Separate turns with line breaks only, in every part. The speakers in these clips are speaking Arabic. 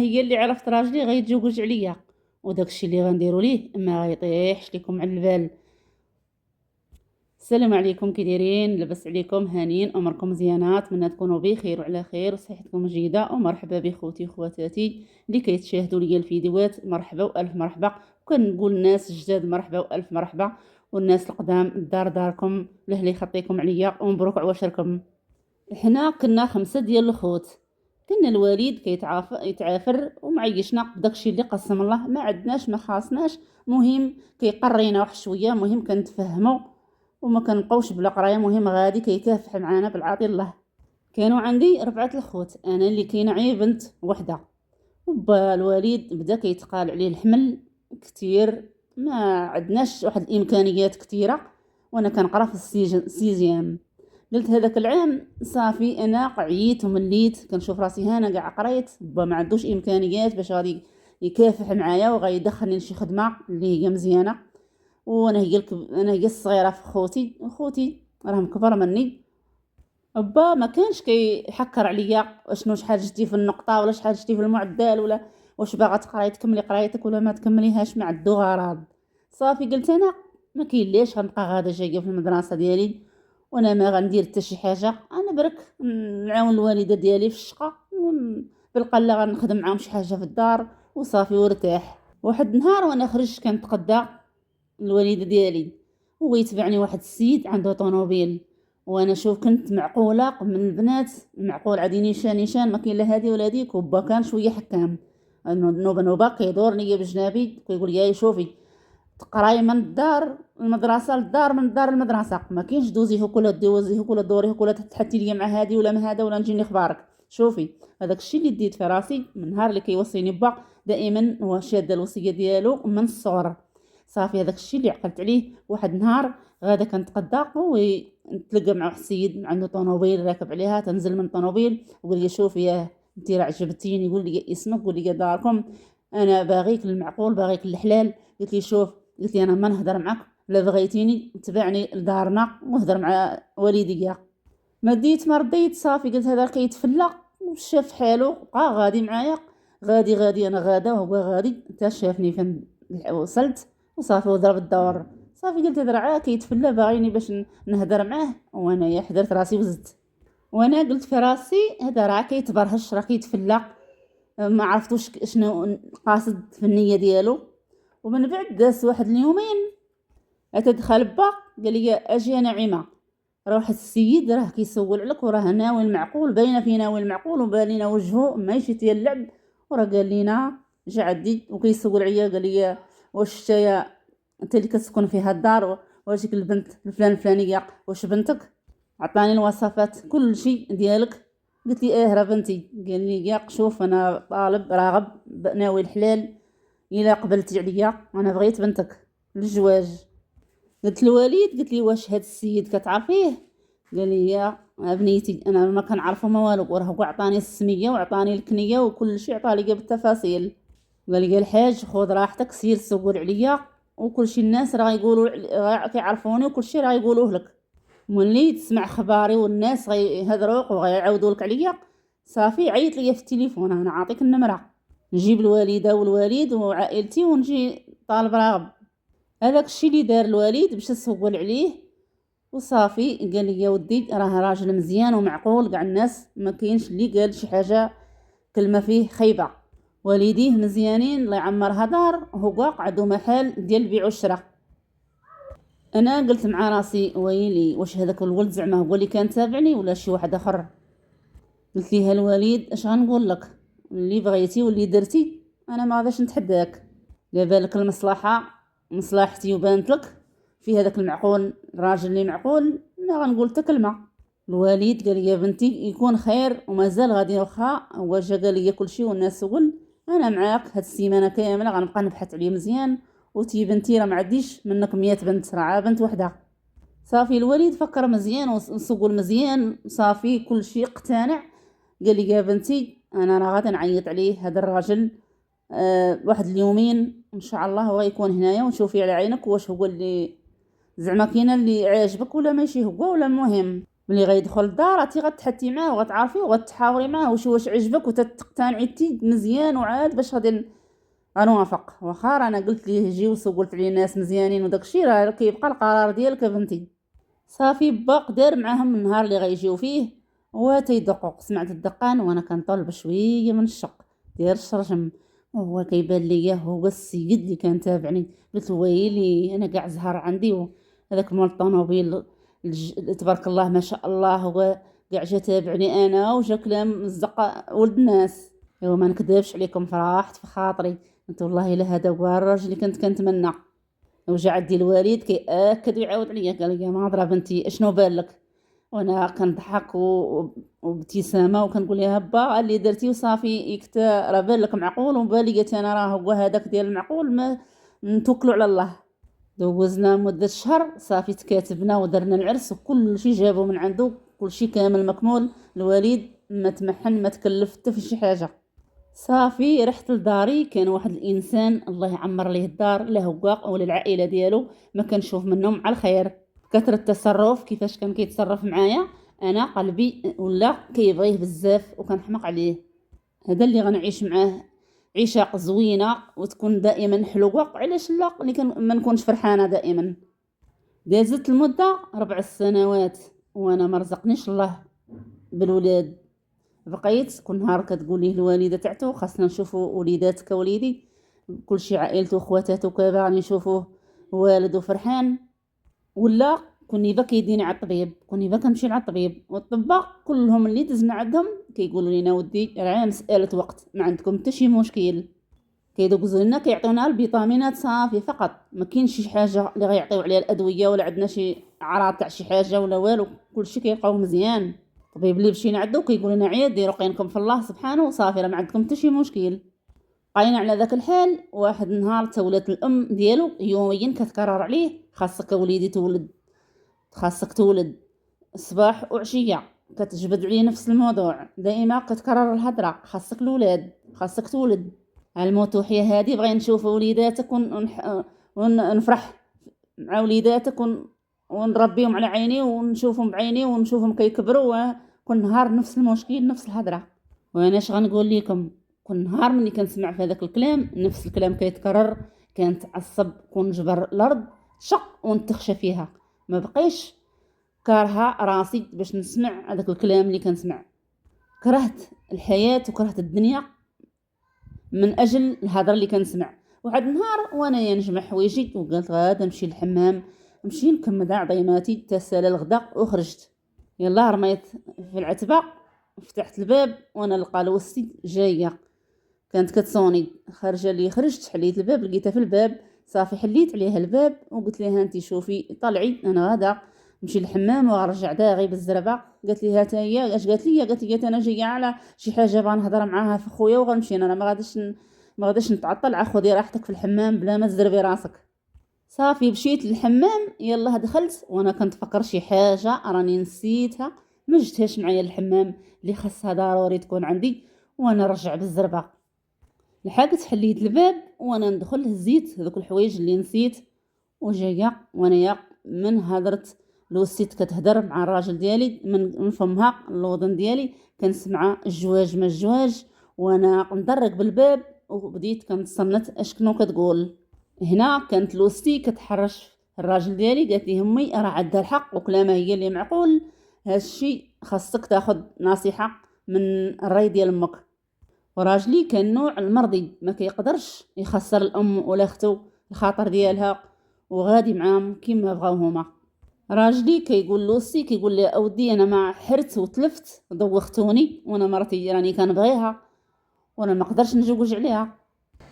هي اللي عرفت راجلي غيتزوج عليا، وداكشي اللي غنديروا ليه ما غيطيحش لكم على البال. السلام عليكم، كي دايرين؟ لاباس عليكم؟ هانيين؟ اموركم مزيانه؟ نتمنى تكونوا بخير وعلى خير وصحتكم جيده. ومرحبا بخوتي وخواتاتي اللي كيتشاهدوا ليا الفيديوهات، مرحبا والف مرحبا. وكنقول الناس الجداد مرحبا والف مرحبا، والناس القدام الدار داركم، الاهل يخطيكم عليا ومبروك عواشركم. حنا كنا 5 ديال الخوت، كنا الوالد يتعافر ومعيشنا بداكشي اللي قسم الله، ما عندناش ما خاصناش، مهم كيقرينا واحد شويه، مهم كنتفهموا وما كنبقاوش بلا قرايه، مهم غادي كيكافح معانا بالعاطي الله. كانوا عندي 4 الخوت، انا اللي كاينه عي بنت وحده. وبا الوالد بدا كيتقال عليه الحمل كتير، ما عندناش واحد الامكانيات كتيره، وانا كنقرا في السيزيام. قلت هذاك العام صافي انا عييت ومليت، كنشوف راسي انا كاع قريت، با ما عندوش امكانيات باش غادي يكافح معايا وغيدخلني لشي خدمه اللي هي مزيانه. وانا انا هي الصغيره في خوتي راهم كبر مني. با ما كانش كيحكر عليا شنو شحال جبتي في النقطه، ولا شحال جبتي في المعدل، ولا واش باغا تقراي تكملي قرايتك ولا ما تكمليهاش، ما عندو غرض. صافي قلت انا ما كاين ليش غنبقى غادا جايه في المدرسه ديالي وانا ما غندير حتى شي حاجه، انا برك نعاون الوالده ديالي في الشقه بالقله غنخدم معاهم شي حاجه في الدار وصافي وارتاح. واحد النهار وانا خرجت كنتقدى الوالده ديالي، هو يتبعني واحد السيد عنده طوموبيل، وانا شوف كنت معقوله من البنات، معقول عادي نيشان ما كاين لا هادي ولا هاديك. وبا كان شويه حكام، انه نوبه كيدورني بجنابي كيقول لي شوفي تقراي من الدار المدرسه للدار، من الدار المدرسه، ما كاينش دوزي هوك ولا دوزي هوك ولا دوري هوك ولا تحتي ليا مع هادي ولا مع هذا ولا نجيني اخبارك. شوفي هذاك الشيء اللي ديت في راسي من نهار اللي كيوصيني با، دائما هو شاد الوصيه ديالو من الصغر. صافي هذاك الشيء اللي عقلت عليه. واحد النهار غادا كنتقدى ونتلقى مع واحد السيد عنده طوموبيل راكب عليها، تنزل من الطوموبيل وقال لي شوفي يا انت راه عجبتيني، يقول لي اسمك، قول لي داركم، انا باغيك المعقول باغيك الحلال. قلت لي شوف، قلت لي انا ما نهضر معك، لا بغيتيني تبعني لدارنا وهضر مع والديا. ما ديت ما رديت، صافي قلت هذا كيتفلى وشاف حالو بقى غادي معايا، غادي انا غادا وهو غادي، حتى شافني فين وصلت وصافي وضرب الدور. صافي قلت هذا راه كيتفلى باغيني باش نهضر معاه، وانا حضرت راسي وزدت، وانا قلت في راسي هذا راه كيتبرهش راه كيتفلى، ما عرفتوش شنو قاصد في النيه ديالو. ومن بعد داز واحد اليومين اتدخل با قال لي اجي انا نعيمه، روح السيد راه كيسول عليك وراه ناوي المعقول، باينه في ناوي المعقول وبالينا وجهه ماشي ديال اللعب، وراه قال لينا جا عدي وكيسول عليا، قال لي واش نتايا انت اللي كتسكن في هاد الدار، واش ديك البنت الفلان الفلانيه واش بنتك؟ عطاني الوصفات كل شيء ديالك. قلت لي راه بنتي. قال لي يا شوف انا طالب راغب ناوي الحلال، الا قبلتي عليا انا بغيت بنتك للزواج. قلت الوالد، قلت لي واش هاد السيد كتعرفيه؟ قال لي يا بنيتي انا ما كنعرفو ما والو، وراه هو عطاني السميه وعطاني الكنيه وكل شيء عطا لي بالتفاصيل. قال لي الحاج خذ راحتك سير سول عليا، وكل شيء الناس راه يقولوا كيعرفوني وكل شيء راه يقولوه لك، ملي تسمع خباري والناس غيهضروك وغيعاودوا لك عليا. صافي عيط لي في التليفون، انا عاطيك النمره، نجيب الوالده والوالد وعائلتي ونجي طالب راغب. هذاك الشيء اللي دار الوالد باش تسول عليه وصافي. قال لي يا ودي راه راجل مزيان ومعقول، كاع الناس ما كاينش اللي قال شي حاجه كلمه فيه خيبه، والديه مزيانين الله يعمرها دار، هو عنده محل ديال البيع والشراء. انا قلت مع راسي ويلي واش هذاك الولد زعما هو اللي كان تابعني ولا شي واحد اخر. قلت ليها الوالد اش غنقول لك، اللي بغيتي واللي درتي انا ما غاداش نتحداك، لا بالك المصلحه مصلحتي وبانت لك في هذاك المعقول، الراجل اللي معقول ما غنقول حتى كلمه. الوالد قال لي يا بنتي يكون خير ومازال غادي، واخا هو جا قال لي كل شيء والناس سول، انا معاك هاد السيمانه كامله غنبقى نبحث عليه مزيان، وتي بنتي راه ما عنديش منك 100 بنت، راه بنت وحده. صافي الوالد فكر مزيان وسول مزيان، صافي كل شيء اقتنع. قال لي يا بنتي انا راه غادي نعيط عليه هذا الراجل واحد اليومين ان شاء الله هو غيكون هنايا، ونشوفي على عينك واش هو اللي زعما كاين اللي عاجبك ولا ماشي هو ولا المهم. ملي غيدخل الدار انت غتحتي معاه وغتعرفي وغتحاوري معاه واش عجبك وتقتنعي انت مزيان وعاد باش غادي غنوافق. واخا انا قلت ليه جيوس وقلت عليه ناس مزيانين وداكشي، راه كيبقى القرار ديالك بنتي. صافي باق دار معاهم النهار اللي غيجيو فيه وتيدقوا. سمعت الدقان وانا كنطل بشويه من الشق ديال الشرجم، وهو كيبان ليا هو السيد اللي كان تابعني. قلت ويلي انا كاع زهر عندي، هذاك مول الطوموبيل تبارك الله ما شاء الله هو كاع جا تابعني انا وجا كلام مزق ولد الناس. ايوا ما نكذبش عليكم، فرحت في خاطري، قلت والله الا هذا هو الراجل اللي كنت كنتمنى. وجا عندي الوالد كيأكد ويعاود عليا، قال لي ناظره بنتي اشنو بالك؟ وانا كنضحك وبابتسامه وكنقول لها با اللي درتي وصافي يكتا راه بان لك معقول، وبالي قالت انا راه هو هذاك ديال المعقول، ما نتوكلوا على الله. دوزنا مده شهر صافي تكاتبنا ودرنا العرس وكل شيء جابوا من عنده، كل شيء كامل مكمول. الوالد ما تمحن ما تكلف حتى في شي حاجه. صافي رحت لداري، كان واحد الانسان الله يعمر ليه الدار لا هو ولا العائله ديالو ما كنشوف منهم على الخير. كثر التصرف كيفاش كان كيتصرف معايا انا قلبي ولا كيبغيه بزاف وكنحمق عليه. هذا اللي غنعيش معاه عيشه زوينه وتكون دائما حلوه، علاش لا اللي كان ما نكونش فرحانه دائما. دازت المده 4 سنوات وانا ما رزقنيش الله بالولاد. بقيت كل نهار كتقول ليه الوالده تاعته خاصنا نشوفوا وليداتك وليدي، كلشي عائلته وخواتاته كذا غادي نشوفوه والده فرحان. ولا كوني با كيديني على الطبيب، كوني با كنمشي على الطبيب، والطباء كلهم اللي دزنا عندهم كيقولوا لينا ودي راه مساله وقت، ما عندكم حتى شي مشكل. كيدوزوا لنا كيعطيونا الفيتامينات صافي فقط، ما كاينش شي حاجه اللي غيعطيو عليها الادويه ولا عندنا شي اعراض تاع شي حاجه ولا والو، كلشي كيلقاو مزيان. الطبيب اللي مشينا عندو كيقول لنا عيا ديروا قينكم في الله سبحانه وصافي راه ما عندكم حتى شي مشكل. بقينا على ذاك الحال. واحد النهار تولات الام ديالو يوميا كتكرر عليه خاصك وليدي تولد، خاصك تولد، صباح وعشيه كتجبد عليه نفس الموضوع، دائما كتكرر الهضره خاصك الولاد خاصك تولد. الموت وحياه هادي بغينا نشوفوا وليداتك ونفرح مع وليداتك ونربيهم على عيني ونشوفهم بعيني ونشوفهم كيكبروا، كل نهار نفس المشكل نفس الهضره. وانا اش غنقول لكم، كل نهار ملي كنسمع في هذاك الكلام نفس الكلام كيتكرر كنتعصب كنجبر الارض شق ونتخشى فيها. ما بقيش كارهه راسي باش نسمع هذاك الكلام اللي كنسمع. كرهت الحياه وكرهت الدنيا من اجل الهضره اللي كنسمع. واحد النهار وانا نجمع حوايجي وقلت غادا نمشي للحمام، نمشي نكمل عظيماتي تسالى الغداء وخرجت. يلا رميت في العتبه فتحت الباب وانا لقى لوستي جايه كانت كتصوني. خارجه لي خرجت حليت الباب لقيتها في الباب، صافي حليت عليها الباب وقلت لها انت شوفي طلعي انا غادا نمشي للحمام وغنرجع داغي بالزربه. قالت لي هات هي اش قالت لي؟ قالت لي انا جايه على شي حاجه بغا نهضر معاها في خويا وغنمشي انا ما غاديش نتعطل. خذي راحتك في الحمام بلا ما تزربي راسك. صافي مشيت للحمام يلا دخلت وانا كنت فكر شي حاجه راني نسيتها ما جتهاش معايا للحمام اللي خاصها ضروري تكون عندي وانا نرجع بالزربه. لحقت حليت الباب وانا ندخل هزيت هذوك الحوايج اللي نسيت وجايه وانايا من هضرت لوسيت كتهدر مع الراجل ديالي من فمها الوضن ديالي كنسمع الجواج ما الجواج وانا ندرك بالباب وبديت كنتصنت اشكنو كتقول. هنا كانت لوستي كتحرش الراجل ديالي قالت لي امي راه عندها الحق وكلامها هي اللي معقول، هادشي خاصك تاخذ نصيحه من الراي ديال امك. وراجلي كان نوع المرضي ما كيقدرش يخسر الام ولا اختو الخاطر ديالها وغادي معاهم كيما بغاو هما. راجلي كيقول لوسي كيقول لي اودي انا ما حرت وتلفت دوختوني وانا مرتي راني كنبغيها وانا ما نقدرش نزوج عليها.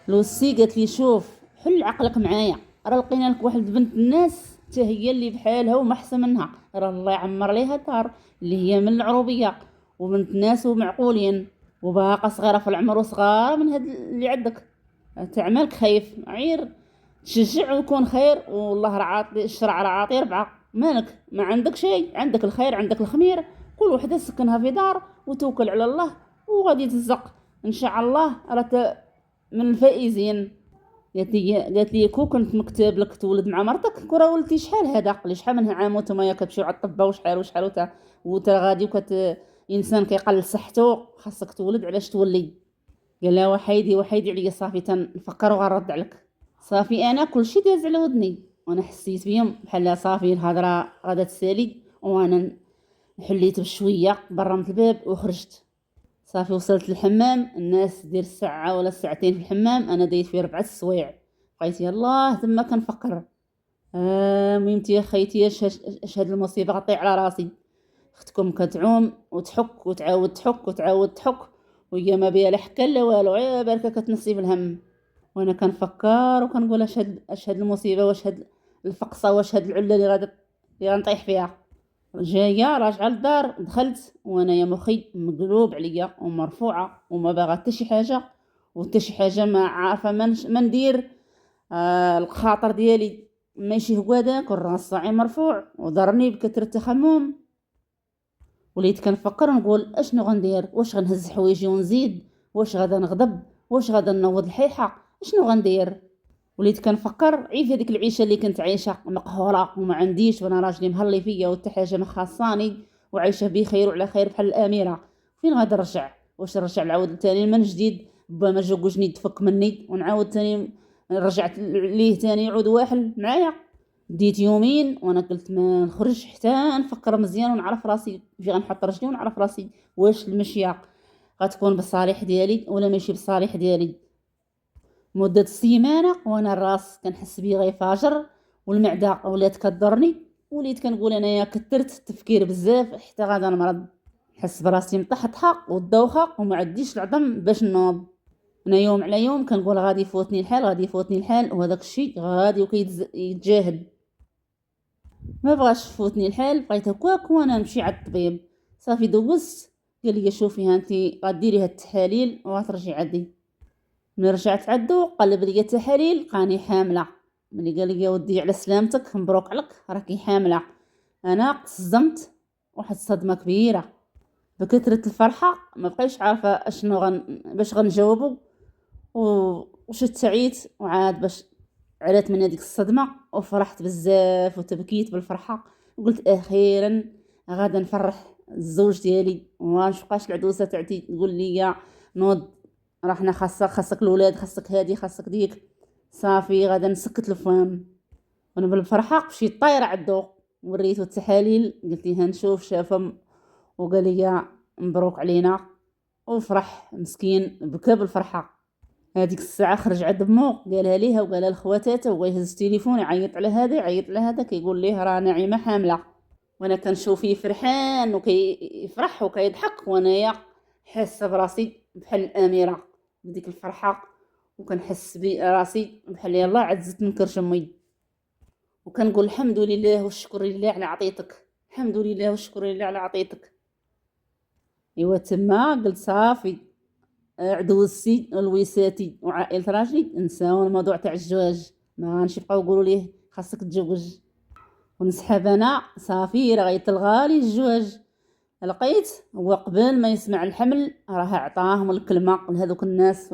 لوسي قالت لي شوف حل عقلك معايا، راه لقينا لك واحد بنت الناس حتى هي اللي بحالها وما احسن منها، راه الله يعمر ليها دار اللي هي من العروبيه وبنت ناس ومعقولين وباقا صغيره في العمر وصغار من هاد اللي عندك. تعملك خايف عير تشجع ويكون خير والله راه الشرع راه عاطي 4. مالك ما عندك شيء، عندك الخير عندك الخمير، كل وحده سكنها في دار وتوكل على الله وغادي تزق ان شاء الله راه من الفائزين. قالت لي كون كنت مكتوب لك تولد مع مرتك كرة ولدتي شحال هذا، قال لي شحال من عام وانتم يا كتمشيو على الطبه وشحال وشحال وتا غادي انسان كيقلل صحته خاصك تولد، علاش تولي؟ قال لها وحيدي وحيدي عليا، صافي تنفكر وغنرد عليك. صافي انا كلشي داز على ودني وانا حسيت بيهم بحال صافي الهضره غادا تسالي، وانا حليت بشويه برا من الباب وخرجت. صافي وصلت للحمام، الناس دير ساعه ولا ساعتين في الحمام، انا دايت فيه 4 السوايع. بقيت يلاه تما كنفكر ميمتي يا خيتي اش هاد المصيبه غطيع على راسي. اختكم كتعوم وتحك وتعاود تحك وتعاود تحك، وهي ما بيها لا حكا لا والو، غير بالك كتنسي في الهم. وانا كنفكر وكنقول اش هاد المصيبه، واش هاد الفقصه، واش هاد العله اللي غنطيح فيها. جايه راجعه للدار، دخلت وانا يا مخي مقلوب عليا ومرفوعه وما باغا حتى شي حاجه، وحتى شي حاجه ما عارفه ما ندير. الخاطر ديالي ماشي هو داك، والراس صاعي مرفوع وضرني بكثره التخمم. وليت كنفكر نقول اشنو غندير، واش غنهز حوايجي ونزيد، واش غادا نغضب، واش غادا نوض الحيحه، اشنو غندير؟ وليت كنفكر عيف هذيك العيشه اللي كنت عايشه مقهوره وما عنديش، وانا راجلي مهلي فيا وحتى حاجه ما خاصاني، وعايشه بخير وعلى خير بحال الاميره. فين غادي نرجع؟ واش نرجع نعاود تاني من جديد با ما جوجني تفك مني ونعاود تاني؟ رجعت ليه تاني يعود واحد معايا. ديت يومين وانا قلت ما نخرج حتى نفكر مزيان ونعرف راسي فين غنحط رجلي، ونعرف راسي واش المشيه غتكون بالصالح ديالي ولا ماشي بالصالح ديالي. مدة السيمانة وانا الراس كنحس بيه غيفاجر، والمعدة ولات كضرني، وليت كنقول انايا كثرت التفكير بزاف حتى غادا نمرض. نحس براسي مطحطحه والدوخه وما عنديش العظم باش نوض. انا يوم على يوم كنقول غادي يفوتني الحال، غادي يفوتني الحال، وهذاك الشيء غادي وكيتجاهد. ما بغاش يفوتني الحال، بقيت هكاك وانا نمشي على الطبيب. صافي دوزت، قال لي شوفي هانتي غديري هاد التحاليل وغترجعي عندي. ملي رجعت عندو قلب لي التحاليل لقاني حامله. ملي قال لي ودي على سلامتك مبروك عليك راكي حامله، انا تصدمت واحد الصدمه كبيره. بكثره الفرحه ما بقيتش عارفه اشنو باش غنجاوبو، وشت سعيت وعاد باش علات من هذيك الصدمه، وفرحت بزاف وتبكيت بالفرحه. قلت اخيرا غادا نفرح الزوج ديالي وما نبقاش العدوسه تاعتي تقول لي نوض، راحنا خاصك الاولاد، خاصك هادي خاصك ديك. صافي غادا نسكت الفم. وانا بالفرحه مشيت طايره عندو وريتو التحاليل، قلت ليه نشوف شافهم، وقال لي مبروك علينا، وفرح مسكين بكى بالفرحه. هذيك الساعه خرج عند مو قالها ليها وقالها لخواتاتها، وهو يهز التليفون يعيط على هذا يعيط على هذا، كيقول ليه راه نعيمه حامله. وانا كنشوف فيه فرحان وكيفرح وكيضحك، وانايا حاسه براسي بحال الاميره بديك الفرحه، وكنحس براسي بحال يلاه عزت من كرش امي، وكنقول الحمد لله والشكر لله على عطيتك، الحمد لله والشكر لله على عطيتك. ايوا تما قلت صافي عدوسي الويساتي وعائلة راجلي نساو الموضوع تاع الزواج، ما غنمشي يبقاو يقولوا ليه خاصك تتزوج ونسحب. انا صافي راه غيتلغى لي الزواج. لقيت هو قبل ما يسمع الحمل راه عطاهم الكلمه لهذوك الناس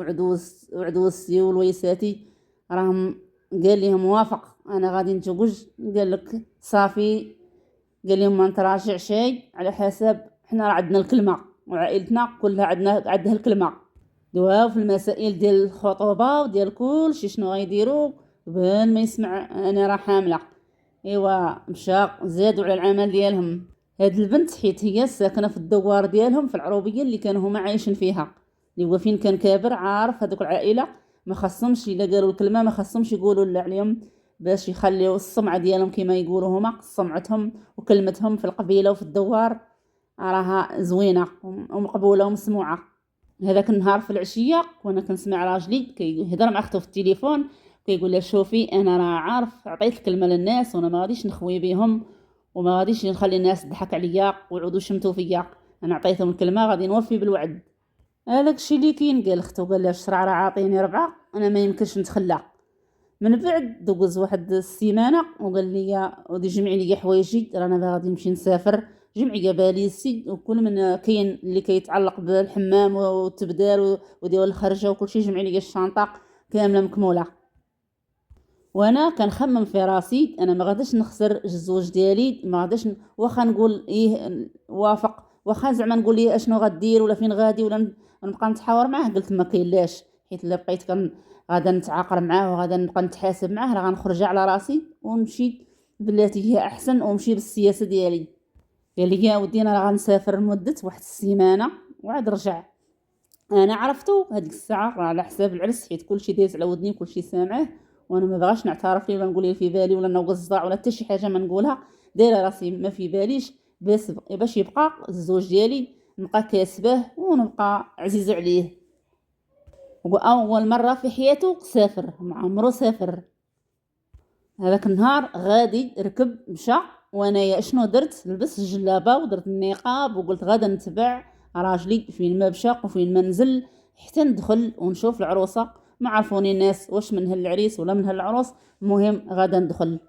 وعدوسي والويساتي، راهم قال لهم موافق انا غادي نتزوج. قال لك صافي، قال لهم ما نتراجع شيء على حسب حنا راه عندنا الكلمه، وعائلتنا كلها عندها الكلمه. دواو في المسائل ديال الخطوبه وديال كلشي شنو غيديروا قبل ما يسمع انا راه حامله. ايوا مشى زادوا على العمل ديالهم. هاد البنت حيت هي ساكنه في الدوار ديالهم في العروبيه اللي كانوا هما عايشين فيها، اللي هو فين كان كابر عارف هذوك العائله ما خصهمش الا قالوا الكلمه ما خصهمش يقولوا لا عليهم، باش يخليوا السمعه ديالهم كما يقولوا هما سمعتهم وكلمتهم في القبيله وفي الدوار راها زوينه ومقبوله ومسموعه. هذاك النهار في العشيه وانا كنسمع راجلي كيهضر مع اخته في التليفون، كيقول لها شوفي انا راه عارف عطيت الكلمه للناس وانا ما غاديش نخوي بهم، وما غاديش نخلي الناس تضحك عليا ويعودوا يشمتوا فيا، انا عطيتهم الكلمه غادي نوفي بالوعد. هذاك الشيء اللي كاين. قال اخته قال لها الشرع راه عاطيني 4 انا ما يمكنش نتخلى. من بعد دوز واحد السيمانه وقال لي ودي جمعي لي حوايجي رانا غادي نمشي نسافر، جمعي باليسي وكل من كاين اللي كيتعلق بالحمام والتبدال وديال الخرجه وكل شيء، جمعي لي الشنطه كامله مكموله. وانا كنخمم في راسي انا ما غاديش نخسر الزوج ديالي، ما غاديش واخا نقول ايه وافق، واخا زعما نقول ليه اشنو غدير ولا فين غادي ولا نبقى نتحاور معاه. قلت ما كاينلاش، حيت الا بقيت غادا نتعاقر معاه وغادا نبقى نتحاسب معاه، راه غنخرج على راسي ونمشي بلاتي هي احسن ونمشي بالسياسه ديالي. قال لي يا ودي انا راه غنسافر لمده واحد السيمانه وعاد رجع. انا عرفتو هذيك الساعه راه على حساب العرس، حيت كلشي دايز على ودني وكلشي سامعه، وانا ما بغاش نعترف ليه ولا نقول ليه في بالي ولا نوقع الصداع ولا حتى شي حاجه ما نقولها. دايره راسي ما في باليش، بس باش يبقى الزوج ديالي نبقى كاسباه ونبقى عزيزه عليه. واول مره في حياته سافر، مع عمرو سافر. هذاك النهار غادي ركب مشى، وانايا شنو درت؟ لبست الجلابه ودرت النقاب وقلت غادا نتبع راجلي فين ما مشى وفين ما نزل حتى ندخل ونشوف العروسه. ما عرفوني الناس واش من هالعريس ولا من هالعروس، المهم غادا ندخل.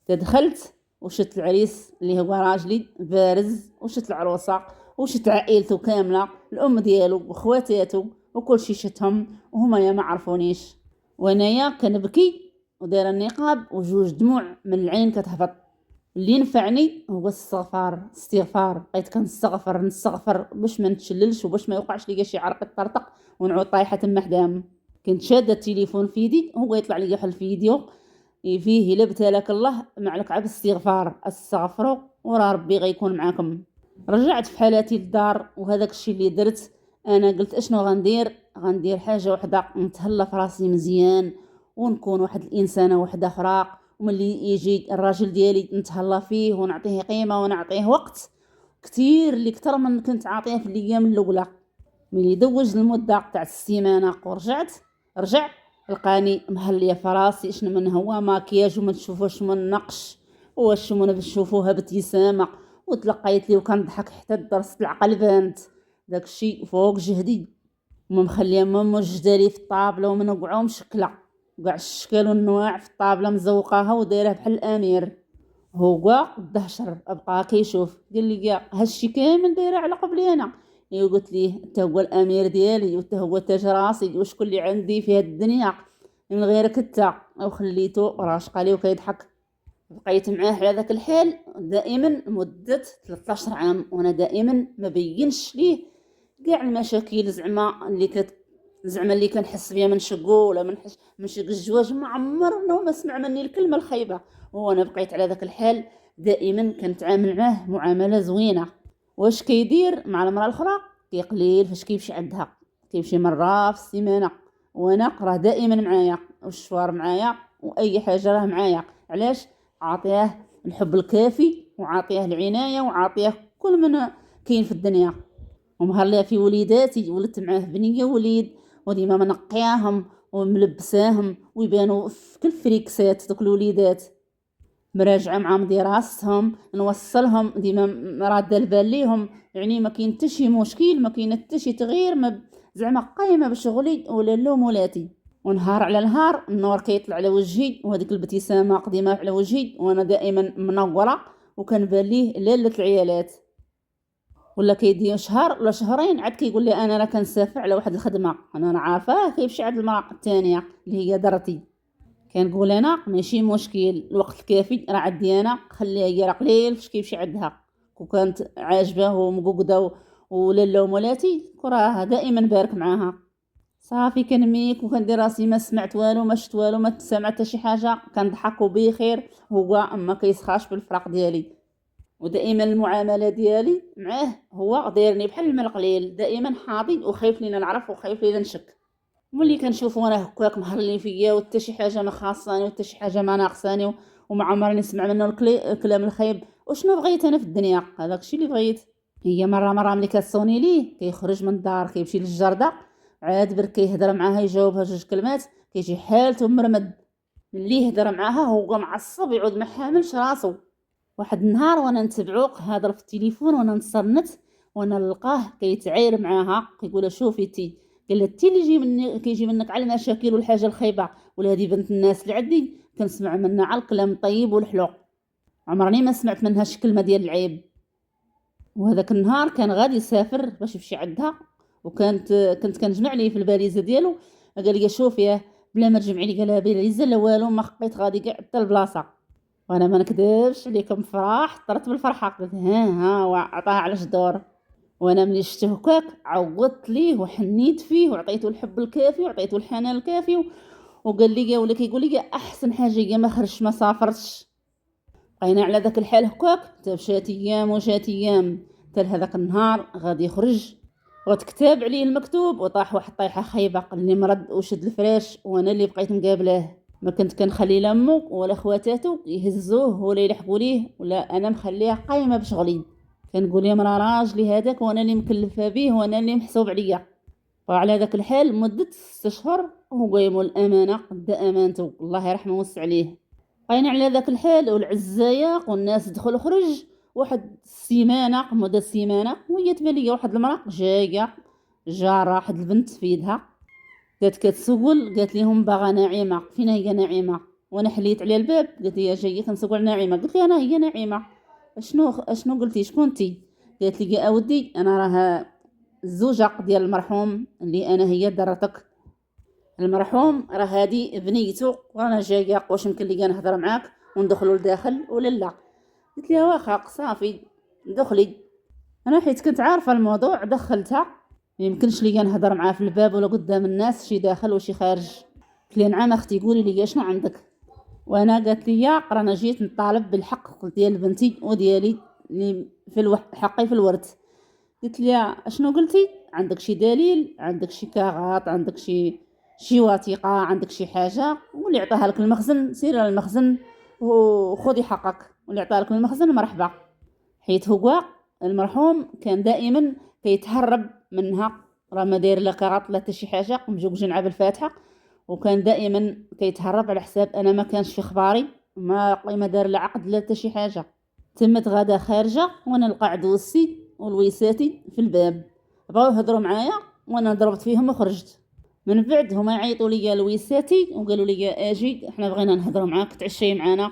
دخلت وشت العريس اللي هو راجلي بارز، وشت العروسه وشت عائلته كامله، الام ديالو وخواتاته وكل شي شتهم، وهما يا ما عرفونيش. وانايا كنبكي ودايره النقاب وجوج دموع من العين كتهبط. اللي نفعني هو استغفار. بقيت نستغفر باش ما نتشللش وباش ما يوقعش ليا شي عرق طرطق ونعود طايحه تما حداهم. كنت شاده التليفون في يدي، هو يطلع لي واحد الفيديو فيه لبتلك الله معلك عب استغفار، استغفروا ورا ربي غيكون معاكم. رجعت في حالاتي للدار، وهذاك الشيء اللي درت انا قلت اشنو غندير حاجه وحده نتهلا في راسي مزيان ونكون واحد الانسانه واحده اخرى، وملي يجي الراجل ديالي نتهلا فيه ونعطيه قيمه ونعطيه وقت كتير اللي كتر من كنت عاطيه في الايام الاولى. ملي دوج المده تاع السيمانه ورجعت، رجع لقاني مهليه في راسي شنو من هو ماكياج وما تشوفوش من نقش واش من نشوفوها بابتسامه، وتلقيت لي وكنضحك حتى درست العقل بانت. داكشي فوق جهدي، وما مخليه ما مجدالي في الطابله وما نوقعو مشكله، كاع الشكال والنواع في الطابله مزوقاها ودايره بحال الامير. هو الدهشر ابقى كيشوف، قال لي كاع هادشي كامل دايره على قبلي انا. قلت ليه انت هو الامير ديالي وانت هو تاج راسي، وشكون اللي عندي في هاد الدنيا من غيرك انت؟ وخليته راشق عليه وكيضحك. بقيت معاه على ذاك الحال دائما مدة 13 عام، وانا دائما ما بينش ليه كاع المشاكل زعما اللي كنحس بها من شقو ولا من شق الزواج. ما عمرنا ما سمع مني الكلمه الخايبه، وانا بقيت على ذاك الحال دائما كنتعامل معاه معامله زوينه. واش كيدير مع المراه الاخرى؟ كيقليل فاش كيمشي عندها، كيمشي مره في السيمانه، وانا راه دائما معايا والشوار معايا واي حاجه راه معايا. علاش؟ عاطيه الحب الكافي وعاطيه العنايه وعاطيه كل من كاين في الدنيا. ومهلا في وليداتي، ولدت معاه بنيه وليد، وديما منقياهم وملبساهم ويبانوا في كل فريكسات دوك الوليدات، مراجعه معاهم دراستهم، نوصلهم ديما راده البال ليهم. يعني ما كاين حتى شي مشكل، ما كاين حتى شي تغيير، ما زعما قايمه بشغلي ولا اللوم ولاتي. ونهار على نهار النور كيطلع على وجهي وهذيك الابتسامه قديمه على وجهي، وانا دائما منوره وكنبان ليه لاله العيالات. ولا كيدير شهر ولا شهرين عاد كيقول لي انا راه كنسافر على واحد الخدمه، انا عارفاه كيمشي عند المراه الثانيه اللي هي درتي. كنقول انا ماشي مشكل، الوقت الكافي راه عندي انا، خليها هي راه قليل فاش كيمشي عندها. وكانت عاجبه ومقوقده ولاله ومولاتي راه دائما بارك معاها. صافي كنميك وكندير راسي ما سمعت والو ما شفت والو ما سمعت حتى شي حاجه، كنضحك وبخير. هو ما كيسخاش بالفراق ديالي، ودائما المعامله ديالي معاه هو دايرني بحال الماء القليل، دائما حاضي وخايف لينا نعرف وخايف لينا نشك. ملي كنشوفو انا هكاك مهرلين فيا وحتى شي حاجه ما خاصاني وحتى شي حاجه ما ناقصاني وما عمرني نسمع منه الكلام الخايب، وشنو بغيت انا في الدنيا؟ هذاك الشيء اللي بغيت. هي مره ملي كتصوني ليه كيخرج من الدار كيمشي للجرده، عاد برك كيهضر معاها يجاوبها جوج كلمات كيجي حالته مرمد. ملي يهضر معاها هو معصب يعود ما حاملش راسو. واحد النهار وانا نتبعو هضر في التليفون وانا نصرنت، وانا نلقاه كيتعاير معاها كيقولها شوفي تي، قال لها تي اللي كيجي منك على المشاكل والحاجه الخايبه، ولا هذه بنت الناس اللي عندي كنسمع منها على الكلام الطيب والحلو، عمرني ما سمعت منها شي كلمه ديال العيب. وهذاك النهار كان غادي يسافر باش يمشي عندها، كنت كنجمع ليه في الباليزه ديالو. قال لي شوفي بلا ما تجمعي لي قلابيل لا والو، ما خقيت غادي كاع حتى البلاصه. وانا ما نكذبش عليكم، فرح طرت بالفرحه، قلت ها وعطاها على جدور. وانا ملي شفته هكاك عوضت ليه وحنيت فيه وعطيته الحب الكافي وعطيته الحنان الكافي وقال لي ولا كيقول لي احسن حاجه هي ما خرجش ما سافرتش. بقينا على ذاك الحال هكاك حتى مشات ايام وشات ايام، حتى هذاك النهار غادي يخرج وتكتاب عليه المكتوب وطاح واحد طيحه خايبه، قال لي مرض وشد الفراش وانا اللي بقيت مقابلاه. ما كنت كنخلي لا امو ولا خواتاتو يهزوه ولا يلحقوا ليه، ولا انا مخليها قايمه بشغلي. كنقول يا مرا راجلي هذاك وانا اللي مكلفه به وانا اللي محسوب عليا. وعلى ذاك الحال مدة 6 اشهر وهو قايمو الامانه قد امانته، الله يرحمه ويوسع عليه. بقينا على ذاك الحال والعزايق والناس دخل وخرج. واحد السيمانه مدة سيمانه وهي تبان ليا واحد المراه جايه جاره واحد البنت في يدها، كانت كتسول، قالت لهم باغا نعيمه، فين هي نعيمه؟ وانا حليت على الباب، قالت لي جايه كنسول على نعيمه، قلت لها انا هي نعيمه. اشنو قلتي شكون انتي؟ قالت لي يا اودي انا راه الزوجه ديال المرحوم اللي انا هي درتك. المرحوم راه هادي بنيته وانا جايه واش يمكن لي نهضر معاك وندخلوا لداخل ولا لا؟ قلت لها واخا صافي دخلي. انا حيت كنت عارفه الموضوع دخلتها، يمكنش لي نهضر معاه في الباب ولا قدام الناس شي داخل وشي خارج. قلت لها نعم اختي قولي لي شنو عندك؟ وانا قالت لي رانا جيت نطالب بالحق ديال بنتي وديالي اللي في حقي في الورث. قلت لها اشنو قلتي؟ عندك شي دليل؟ عندك شي كاغاط؟ عندك شي وثيقه؟ عندك شي حاجه؟ واللي عطاها لك المخزن سير للمخزن وخذي حقك، واللي عطاها لك المخزن مرحبا. حيت هو المرحوم كان دائما كيتهرب منها، راه ما داير لا كاغاط لا حتى شي حاجه، مجوجين عاب الفاتحه، وكان دائما كيتهرب على حساب انا ما كانش في خباري، ما دار لا عقد لا حتى شي حاجه. تمت غدا خارجه وانا نلقى عدوسي والويساتي في الباب، بغاو يهضروا معايا وانا ضربت فيهم وخرجت. من بعد هما يعيطوا لي الويساتي وقالوا لي اجي احنا بغينا نهضروا معاك تعشي معانا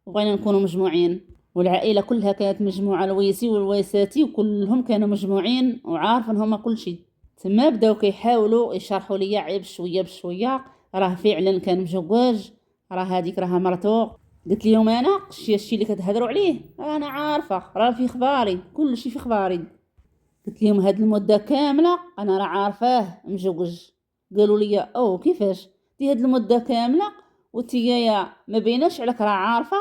وبغينا نكونوا مجموعين. والعائله كلها كانت مجموعه، الويسي والويساتي وكلهم كانوا مجموعين وعارفين هما كل شيء. تما بداو كيحاولوا يشرحوا لي عيب شويه بشويه، راه فعلا كان مجوج، راه هذيك راها مرتو. قلت لهم انا الشيء اللي كتهضروا عليه انا عارفه، راه في خباري كل شيء في خباري. قلت لهم هاد المده كامله انا راه عارفاه مجوج. قالوا لي او كيفاش دي هاد المده كامله وتيايا ما بيناش عليك راه عارفه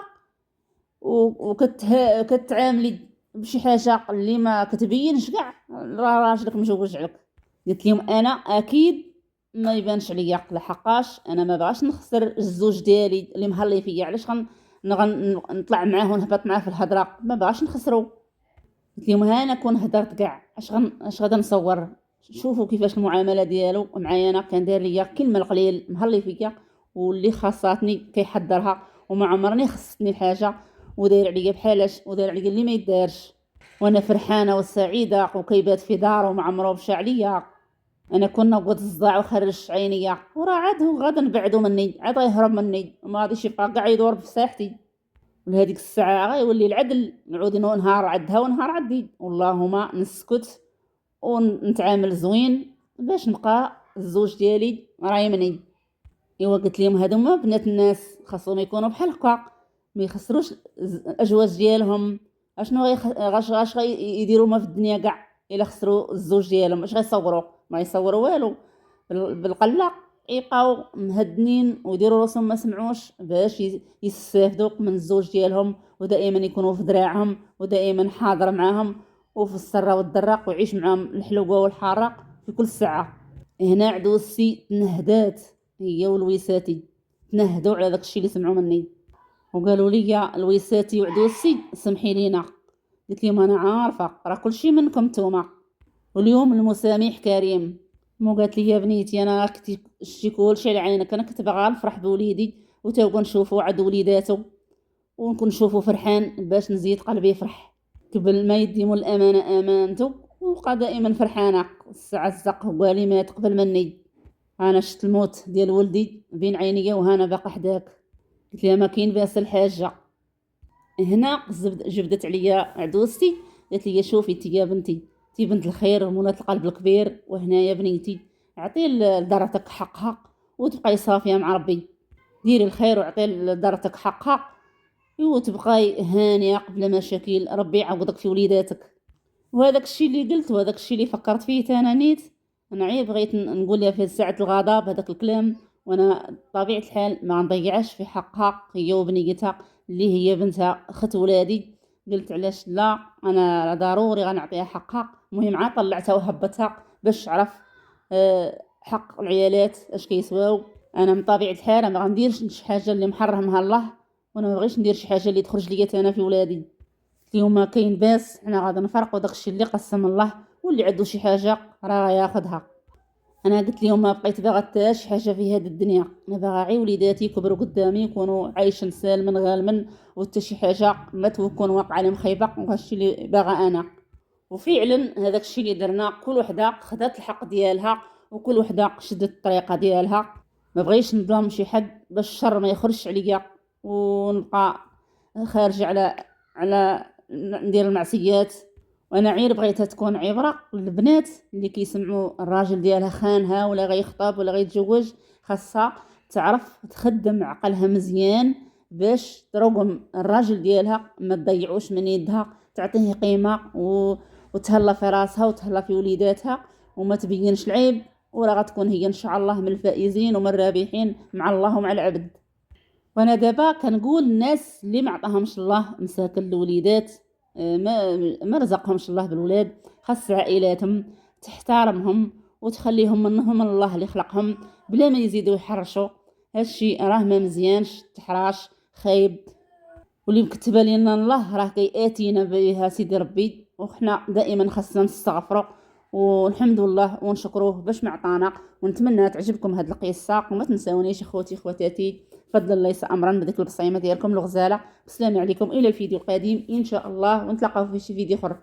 وكتعاملي بشي حاجه اللي ما كتبينش كاع راه راجلك مجوج عليك. قلت لهم انا اكيد ما يبانش عليا، لحقاش انا ما باغاش نخسر الزوج ديالي اللي مهلي فيا، علاش نطلع معاه ونهبط معاه في الهضره، ما باغاش نخسرو. قلت لهم ها انا كون هدرت كاع اش غادا نصور؟ شوفوا كيفاش المعامله ديالو معايا، انا كان داير ليا كلمه القليل مهلي فيا واللي خاصاتني كيحضرها وما عمرني خصتني الحاجه، وداير عليا بحالاش وداير عليا اللي ما يدارش، وانا فرحانه وسعيده وكيبات في دارو وما عمرو مشى عليا. انا كنا نبغي الصداع وخرج عينيا، وراه عاد هو غادا نبعدو مني، عاد يهرب مني وما غاديش يبقى كاع يدور في ساحتي. ولهاديك الساعه غيولي العدل، نعود نهار عدها ونهار عدي، واللهم نسكت ونتعامل زوين باش نبقى الزوج ديالي رايمني. ايوا قلت لهم هادوما بنات الناس خاصهم يكونوا بحال هكا، ما يخسروش الازواج ديالهم. اشنو غاش يديروا ما في الدنيا كاع الا خسروا الزوج ديالهم؟ اش غيصوروا؟ ما يصوروا والو، بالقله يبقاو مهدنين ويديروا راسهم ما سمعوش باش يستافدوا من الزوج ديالهم، ودائما يكونوا في دراعهم ودائما حاضر معاهم وفي السره والضراق ويعيش معاهم الحلوه والحاره في كل ساعه. هنا عدوسي تنهدات هي والويساتي، تنهدوا على داكشي اللي سمعوا مني وقالوا لي الويساتي وعدوسي سمحي لينا. قلت لهم انا عارفه راه كلشي منكم نتوما واليوم المسامح كريم. مو قالت لي يا بنيتي انا كنت شتي كلشي على عينك، انا كنت باغا نفرح بوليدي وتا نشوفو عاد وليداتو ونكون نشوفو فرحان باش نزيد قلبي يفرح. قبل ما يديموا الامانه امانته وبقى دائما فرحانه. الساعه الزق هو اللي مات قبل مني، انا شفت الموت ديال ولدي بين عينيا وهنا باقا حداك. قلت لها ما كاين باس الحاجه. هنا جبدت عليا عدوستي قالت لي شوفي انت يا بنتي، انت بنت الخير ومنات القلب الكبير، وهنا يا بنيتي اعطي لدارتك حقها وتبقاي صافيه مع ربي. ديري الخير وعطي لدارتك حقها، وتبقاي هانيه قبل مشاكل. ربي يعوضك في وليداتك. وهذاك الشيء اللي قلت وهذاك الشيء اللي فكرت فيه انا نيت. انا عيب بغيت نقول لها في ساعه الغضب هذاك الكلام، وانا بطبيعه الحال ما نضيعش في حقها هي وبنيتها اللي هي بنتها اخت ولادي. قلت علاش لا، انا ضروري غنعطيها حقها. المهم عاد طلعتها وهبطتها باش تعرف حق العيالات اش كيسواو. انا من طبيعه الحال ما غنديرش شي حاجه اللي محرمها الله، وانا ما بغيتش ندير شي حاجه اللي تخرج ليا انا في ولادي. اليوم كاين باس، حنا غادي نفرقوا داكشي اللي قسم الله، واللي عنده شي حاجه راه ياخذها. انا قلت اليوم ما بقيت باغا حتى شي حاجه في هذه الدنيا، انا باغا غير وليداتي يكبروا قدامي يكونوا عايشين سالما غالما، وحتى شي حاجه ما تكون واقعه عليهم خيبه، وهادشي اللي باغا انا. وفعلا هذاك الشيء اللي درنا، كل وحده خدات الحق ديالها وكل وحده شدت الطريقه ديالها. ما بغيش نظلم شي حد باش الشر ما يخرجش عليا ونبقى خارجه على ندير المعصيات. وانا عير بغيتها تكون عبره للبنات اللي كيسمعوا الراجل ديالها خانها ولا غيخطب ولا غيتزوج. خاصها تعرف تخدم عقلها مزيان باش ترقم الراجل ديالها، ما تضيعوش من يدها، تعطيه قيمه وتهلا في راسها وتهلا في وليداتها، وما تبينش العيب. وراه غتكون هي ان شاء الله من الفائزين ومن الرابحين مع الله ومع العبد. وانا دابا كنقول الناس اللي ما عطاهمش الله مساكن الوليدات، ما رزقهمش الله بالولاد، خاص عائلاتهم تحترمهم وتخليهم منهم الله اللي خلقهم بلا ما يزيدوا يحرشوا. هادشي راه ما مزيانش، تحراش خايب. واللي مكتبه لنا الله راه كياتينا بها سيدي ربي، وحنا دائما خاصنا نستغفروا والحمد لله ونشكروه باش ما عطانا. ونتمنى تعجبكم هاد القصه، وما تنساونيش اخوتي خواتاتي فضل الله يسا امرا بديك البصيمه ديالكم الغزاله. بسلام عليكم، الى الفيديو القادم ان شاء الله، ونتلاقاو في شي فيديو اخر.